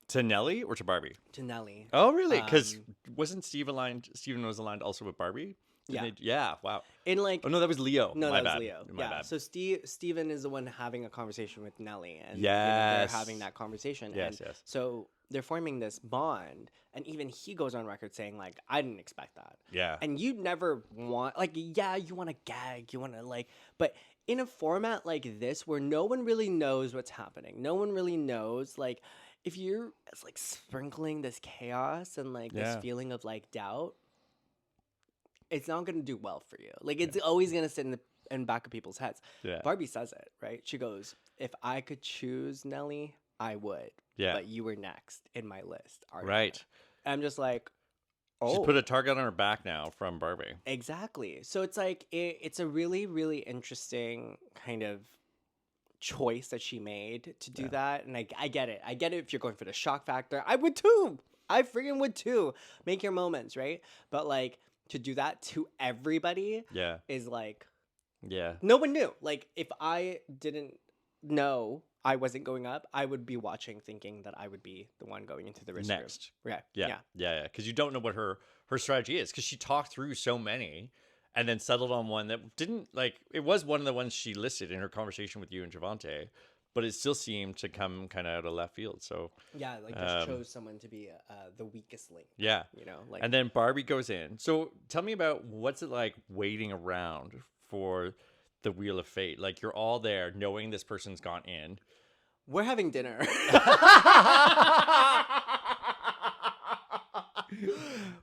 B: To Nelly or to Barbie?
A: to Nelly.
B: Oh, really? Because
A: Um,
B: wasn't Steve aligned? Steven was aligned also with Barbie.
A: Yeah.
B: Yeah. Wow.
A: In like
B: Oh no, that was Leo.
A: no,
B: My
A: that was
B: bad.
A: Leo.
B: My
A: Yeah.
B: bad.
A: So Steven is the one having a conversation with Nelly, and
B: Yes.
A: they're having that conversation.
B: Yes,
A: and
B: yes.
A: So they're forming this bond, and even he goes on record saying like, "I didn't expect that."
B: Yeah.
A: And you never want like, yeah, you want to gag, you want to like, but in a format like this where no one really knows what's happening, no one really knows like. If you're like sprinkling this chaos and like this
B: Yeah.
A: feeling of like doubt, it's not gonna do well for you. Like it's always gonna sit in back of people's heads.
B: Yeah.
A: Barbie says it, right? She goes, "If I could choose Nelly, I would.
B: Yeah.
A: But you were next in my list." Ariana."
B: Right.
A: I'm just like,
B: She's
A: oh,
B: put a target on her back now from Barbie.
A: exactly. So it's like it's a really really interesting kind of choice that she made to do
B: Yeah.
A: that, and I get it. I get it if you're going for the shock factor. I would too. I freaking would too. Make your moments, right? But like to do that to everybody
B: Yeah.
A: is like
B: Yeah.
A: no one knew. Like if I didn't know I wasn't going up, I would be watching thinking that I would be the one going into the risk room.
B: Next.
A: Yeah.
B: Yeah. Because you don't know what her strategy is. Because she talked through so many, and then settled on one that didn't like. It was one of the ones she listed in her conversation with you and Javante, but it still seemed to come kind of out of left field. So
A: Yeah, like just chose someone to be the weakest link.
B: yeah,
A: You know, like
B: and then Barbie goes in. So tell me about what's it like waiting around for the Wheel of Fate. Like you're all there, knowing this person's gone in.
A: we're having dinner.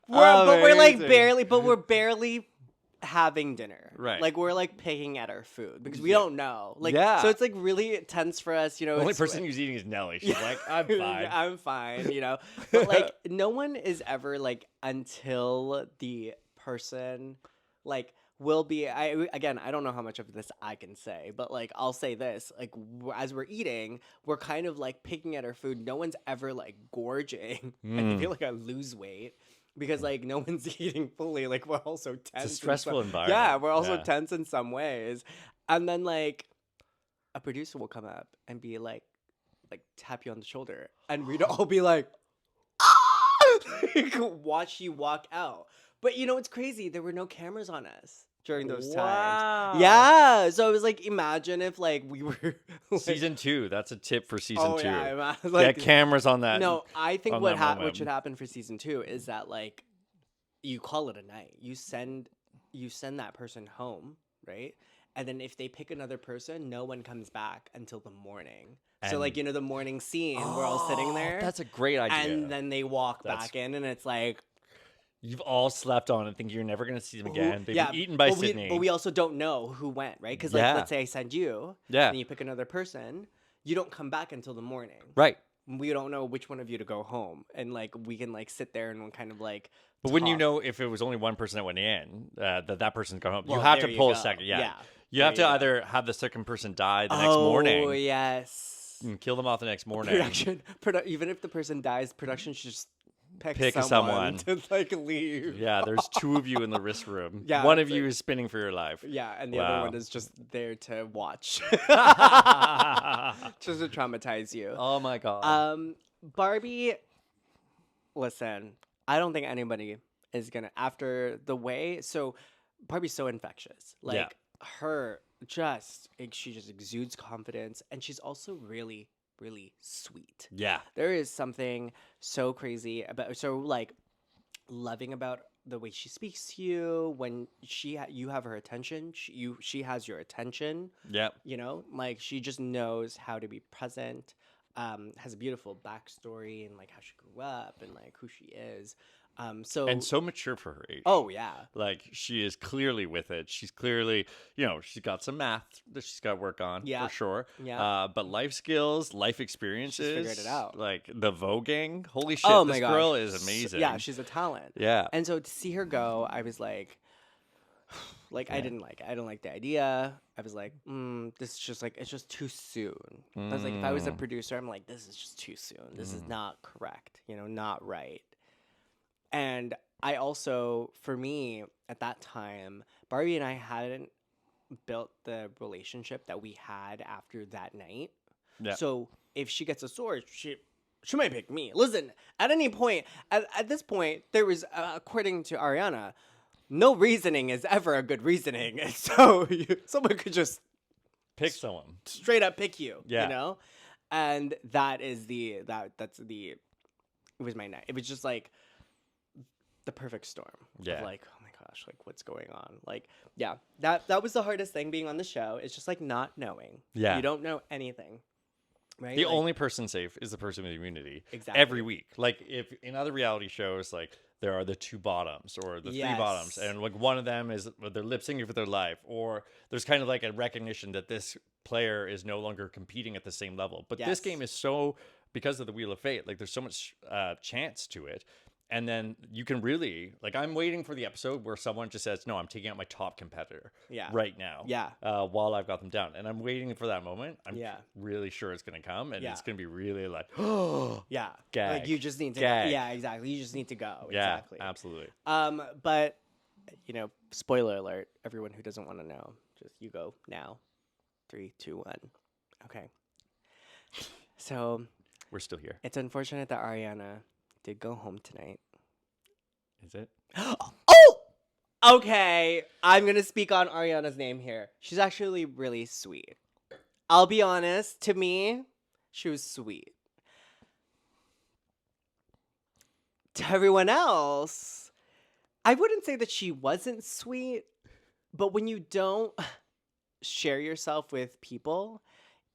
A: We're barely having dinner.
B: Right.
A: Like we're like picking at our food because we don't know. Like
B: Yeah.
A: so it's like really tense for us, you know.
B: The only
A: it's-
B: person who's eating is Nelly. She's like, I'm fine.
A: I'm fine, you know. But like no one is ever like until the person like will be I don't know how much of this I can say, but like I'll say this, like as we're eating, we're kind of like picking at our food. No one's ever like gorging. I feel like I lose weight because like no one's eating fully. Like we're also tense.
B: It's a stressful environment.
A: Yeah, we're also
B: Yeah.
A: tense in some ways. And then like a producer will come up and be like tap you on the shoulder, and we'd all be like, like, watch you walk out. But you know what's crazy? There were no cameras on us during those times. Yeah, so I was like, imagine if like we were like,
B: Season 2. That's a tip for season 2.
A: Yeah,
B: Get cameras on that.
A: No, I think
B: on
A: what
B: that
A: what should
B: moment.
A: happen for season 2 is that like you call it a night. You send that person home, right? And then if they pick another person, no one comes back until the morning. So
B: And-
A: like, you know, the morning scene, we're all sitting there.
B: That's a great idea.
A: And then they walk
B: That's-
A: back in, and it's like,
B: You've all slept on and think you're never going to see them again. They've
A: yeah,
B: been eaten by
A: but
B: Sydney.
A: but we also don't know who went, right? Because like,
B: Yeah.
A: let's say I send you,
B: Yeah.
A: and you pick another person, you don't come back until the morning.
B: Right.
A: We don't know which one of you to go home, and like we can like sit there and kind of like.
B: But wouldn't you
A: talk.
B: know if it was only one person that went in, that person's gone home?
A: Well,
B: you have
A: there
B: to
A: you
B: pull a
A: go.
B: second. Yeah.
A: Yeah.
B: You have to
A: There you go.
B: either have the second person die the next
A: Oh
B: morning
A: yes.
B: and kill them off the next morning.
A: Even if the person dies, production should just pick
B: someone.
A: to like leave.
B: Yeah, there's 2 of you in the risk room.
A: Yeah,
B: One of
A: it's
B: you
A: like-
B: is spinning for your life.
A: Yeah, and the
B: Wow.
A: other one is just there to watch, just to traumatize you.
B: Oh my god.
A: Barbie, listen, I don't think anybody is gonna after the way. So Barbie's so infectious. Like
B: Yeah.
A: her, she just exudes confidence, and she's also really, really sweet.
B: yeah.
A: There is something so crazy about, so like loving about the way she speaks to you when you have her attention. She has your attention.
B: Yeah.
A: You know, like she just knows how to be present. Has a beautiful backstory and like how she grew up and like who she is.
B: And so mature for her age.
A: Oh yeah,
B: Like she is clearly with it. She's clearly, she's got some math that she's got to work on
A: Yeah.
B: for sure.
A: Yeah.
B: But life skills, life experiences,
A: figured it out.
B: Like the voguing. Holy shit!
A: oh
B: This
A: my gosh,
B: girl is amazing.
A: Yeah, she's a talent.
B: Yeah.
A: And so to see her go, I was like, I didn't like the idea. I was like, this is just like, it's just too soon. I was like, if I was a producer, I'm like, this is just too soon. This is not correct. Not right. And I also, for me, at that time, Barbie and I hadn't built the relationship that we had after that night.
B: Yeah.
A: So if she gets a sword, she might pick me. Listen, at any point, at this point, there was, according to Ariana, no reasoning is ever a good reasoning. So someone could just
B: Pick someone.
A: straight up pick you,
B: Yeah.
A: And that is it was my night. It was just like the perfect storm.
B: Yeah.
A: Of like, oh my gosh, like what's going on? Like, yeah, that was the hardest thing being on the show. It's just like not knowing.
B: Yeah.
A: You don't know anything. Right?
B: The
A: Like,
B: only person safe is the person with immunity.
A: Exactly.
B: Every week. Like if in other reality shows, like there are the 2 bottoms or the 3 bottoms,
A: Yes.
B: and like one of them is they're lip syncing for their life, or there's kind of like a recognition that this player is no longer competing at the same level. But this
A: Yes.
B: game is so, because of the Wheel of Fate, like there's so much chance to it. And then you can really, like, I'm waiting for the episode where someone just says, no, I'm taking out my top competitor
A: Yeah.
B: right now.
A: Yeah.
B: While I've got them down. And I'm waiting for that moment. I'm
A: Yeah.
B: really sure it's going to come. And
A: Yeah.
B: it's going to be really like, oh,
A: Yeah.
B: Gag.
A: Like you just need to
B: Gag.
A: Yeah, exactly. You just need to go.
B: yeah,
A: Exactly.
B: absolutely.
A: But spoiler alert, everyone who doesn't want to know, just you go now. 3, 2, 1. Okay. So
B: We're still here.
A: it's unfortunate that Ariana did go home tonight.
B: Is it?
A: Oh! Okay. I'm going to speak on Ariana's name here. She's actually really sweet. I'll be honest. To me, she was sweet. To everyone else, I wouldn't say that she wasn't sweet, but when you don't share yourself with people,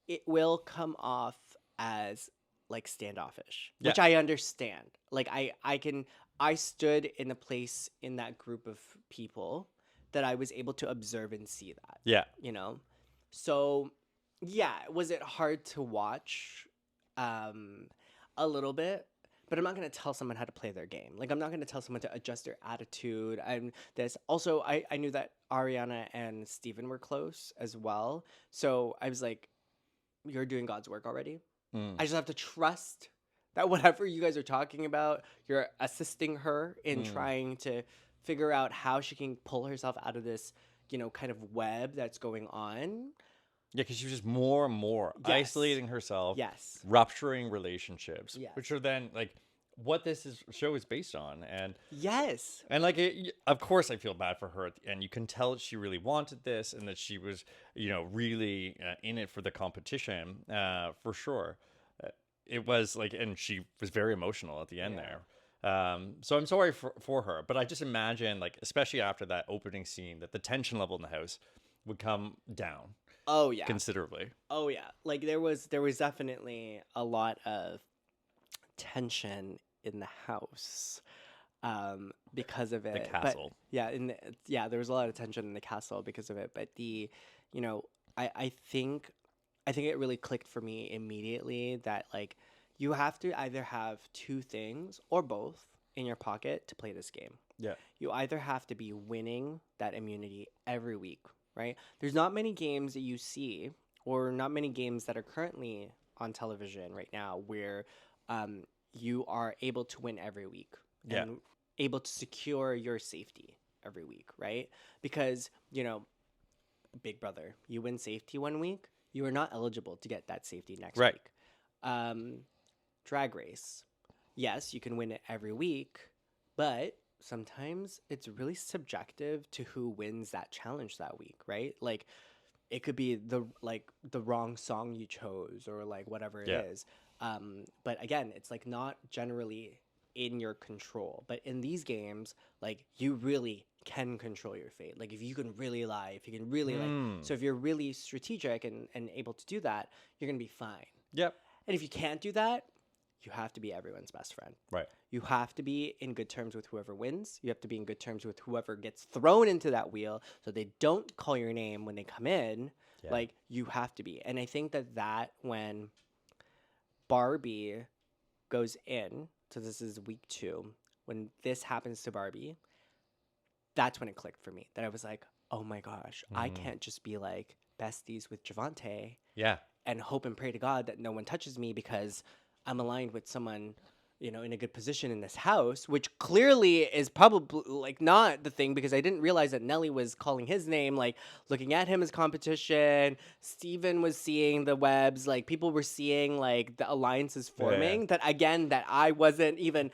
A: it will come off as like standoffish, which
B: Yeah.
A: I understand. Like I stood in a place in that group of people that I was able to observe and see that,
B: Yeah.
A: you know? So, yeah, was it hard to watch? A little bit, but I'm not going to tell someone how to play their game. Like, I'm not going to tell someone to adjust their attitude. I'm this. Also, I knew that Ariana and Steven were close as well. So I was like, you're doing God's work already.
B: Mm.
A: I just have to trust that whatever you guys are talking about, you're assisting her in trying to figure out how she can pull herself out of this, kind of web that's going on.
B: Yeah, because she was just more and more
A: Yes.
B: isolating herself,
A: Yes.
B: rupturing relationships,
A: Yes.
B: which are then like what show is based on, and
A: Yes.
B: like of course I feel bad for her, and you can tell that she really wanted this, and that she was really in it for the competition, for sure. It was like, and she was very emotional at the end there. So I'm sorry for her, but I just imagine, like, especially after that opening scene, that the tension level in the house would come down.
A: Oh yeah.
B: Considerably.
A: Oh yeah. Like there was definitely a lot of tension in the house because of it.
B: The castle.
A: But yeah, there was a lot of tension in the castle because of it. But I think it really clicked for me immediately that like you have to either have two things or both in your pocket to play this game.
B: Yeah.
A: You either have to be winning that immunity every week, right? There's not many games that you see, or not many games that are currently on television right now where you are able to win every week and able to secure your safety every week, right? Because, Big Brother, you win safety one week, you are not eligible to get that safety next week. Drag Race, yes, you can win it every week, but sometimes it's really subjective to who wins that challenge that week, right? Like it could be the wrong song you chose or like whatever it is. But again, it's like not generally in your control. But in these games, like you really can control your fate. Like if you can really lie, if you can really so if you're really strategic and able to do that, you're gonna be fine.
B: Yep.
A: And if you can't do that, you have to be everyone's best friend.
B: Right.
A: You have to be in good terms with whoever wins. You have to be in good terms with whoever gets thrown into that wheel so they don't call your name when they come in. Yeah. Like, you have to be. And I think that when Barbie goes in, so this is week 2, when this happens to Barbie, that's when it clicked for me. That I was like, oh my gosh, I can't just be like besties with Javante.
B: Yeah.
A: And hope and pray to God that no one touches me because I'm aligned with someone, in a good position in this house, which clearly is probably like not the thing because I didn't realize that Nelly was calling his name, like looking at him as competition. Steven was seeing the webs, like people were seeing like the alliances forming that again, that I wasn't even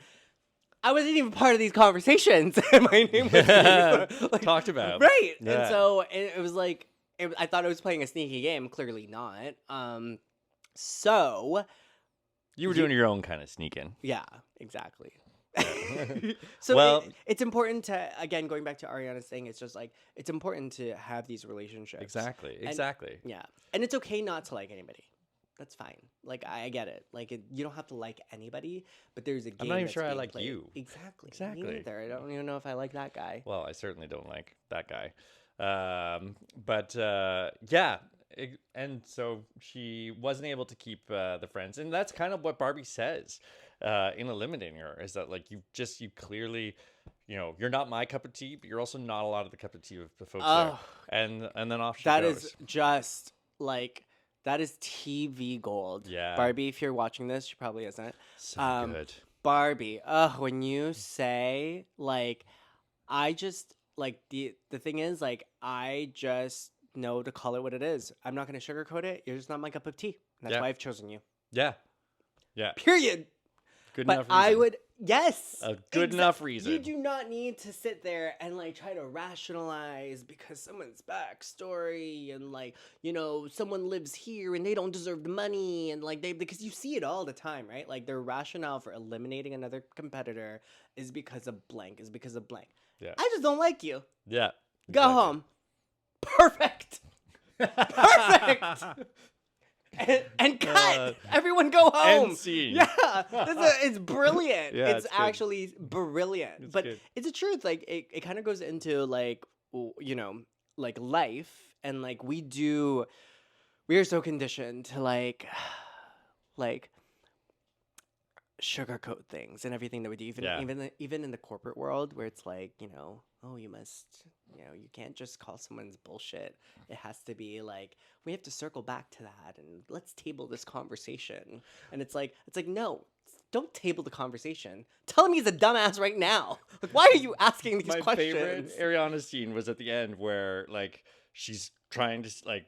A: part of these conversations. My name was like,
B: talked about.
A: Right.
B: Yeah.
A: And so it was like, I thought I was playing a sneaky game. Clearly not. So
B: you were doing your own kind of sneaking.
A: Yeah, exactly. So
B: well,
A: it's important to, again, going back to Ariana's thing, it's just like, it's important to have these relationships.
B: Exactly.
A: Yeah. And it's okay not to like anybody. That's fine. Like, I get it. Like, you don't have to like anybody, but there's a game.
B: I'm not even
A: that's
B: sure I
A: being
B: like
A: played.
B: you.
A: Exactly.
B: Exactly.
A: Me neither. I don't even know if I like that guy.
B: Well, I certainly don't like that guy. But yeah. And so she wasn't able to keep the friends. And that's kind of what Barbie says in eliminating her, is that like you clearly, you're not my cup of tea, but you're also not a lot of the cup of tea of the folks there. And then off she goes.
A: That is just like, that is TV gold.
B: Yeah.
A: Barbie, if you're watching this, she probably isn't.
B: So good.
A: Barbie, when you say, like, I just, like, the thing is, like, I just know to call it what it is. I'm not going to sugarcoat it. You're just not my cup of tea. That's
B: Yeah.
A: why I've chosen you.
B: Yeah. Yeah.
A: Period.
B: Good
A: But
B: enough reason.
A: I would, yes.
B: A good enough reason.
A: You do not need to sit there and like try to rationalize because someone's backstory and like, you know, someone lives here and they don't deserve the money and like because you see it all the time, right? Like their rationale for eliminating another competitor is because of blank, is because of blank.
B: Yeah.
A: I just don't like you.
B: Yeah.
A: Go
B: exactly.
A: home. Perfect. Perfect. And cut. Everyone go home.
B: End scene.
A: Yeah, it's brilliant.
B: Yeah,
A: it's
B: it's good.
A: actually brilliant.
B: It's
A: but
B: good.
A: it's a truth. Like it kind of goes into like you know like life and like we are so conditioned to like sugarcoat things and everything that we do. Even in the corporate world where it's like oh you can't just call someone's bullshit. It has to be like we have to circle back to that and let's table this conversation. And it's like no, don't table the conversation. Tell him he's a dumbass right now. Like why are you asking these
B: My
A: questions?
B: favorite Ariana scene was at the end where like she's trying to like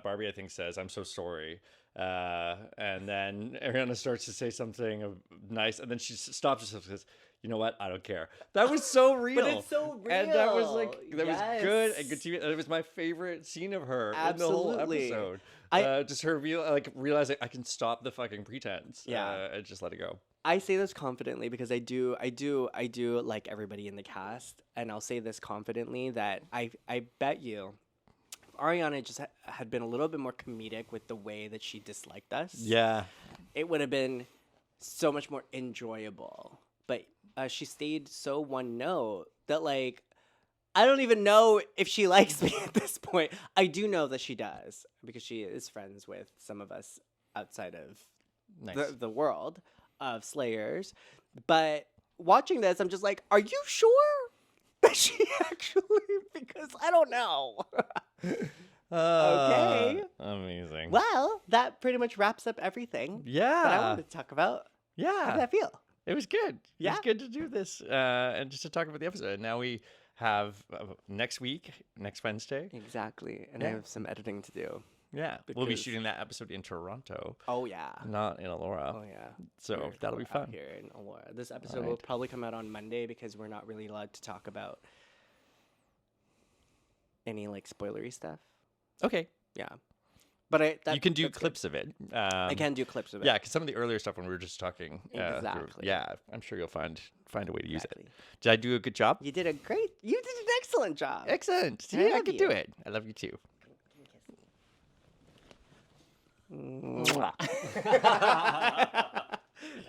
B: Barbie I think says I'm so sorry. And then Ariana starts to say something nice, and then she stops herself and says, "You know what? I don't care." That was so real.
A: But it's so real.
B: And that was like was good and good
A: Yes.
B: TV. And it was my favorite scene of her
A: Absolutely.
B: in the whole episode. Just her realizing I can stop the fucking pretense.
A: Yeah.
B: And just let it go.
A: I say this confidently because I do like everybody in the cast, and I'll say this confidently that I bet you Ariana just had been a little bit more comedic with the way that she disliked us.
B: Yeah.
A: It would have been so much more enjoyable. But she stayed so one note that like I don't even know if she likes me at this point. I do know that she does because she is friends with some of us outside of
B: Nice.
A: the world of Slayers. But watching this, I'm just like, are you sure that she actually? Because I don't know. Okay.
B: Amazing.
A: Well, that pretty much wraps up everything that I wanted to talk about. How did
B: Yeah.
A: that feel?
B: It was good. It
A: Yeah.
B: was good to do this and just to talk about the episode. Now we have next Wednesday.
A: Exactly. And I
B: Yeah.
A: have some editing to do.
B: Yeah. We'll be
A: Because-
B: shooting that episode in Toronto,
A: Oh, yeah.
B: not in Aurora.
A: Oh, yeah.
B: So
A: We're
B: that'll be
A: out
B: fun.
A: here in Aurora. This episode will
B: Alright.
A: probably come out on Monday because we're not really allowed to talk about any like spoilery stuff.
B: Okay.
A: Yeah. But
B: you can do
A: that's good.
B: clips of it.
A: I can do clips of it.
B: Yeah, because some of the earlier stuff when we were just talking.
A: Exactly.
B: Yeah, I'm sure you'll find a way to use it.
A: Exactly.
B: Did I do a good job?
A: You did you did an excellent job.
B: Excellent. See,
A: I
B: I
A: love
B: could do
A: you.
B: it. I love you too.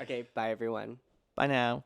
A: Okay, bye everyone.
B: Bye now.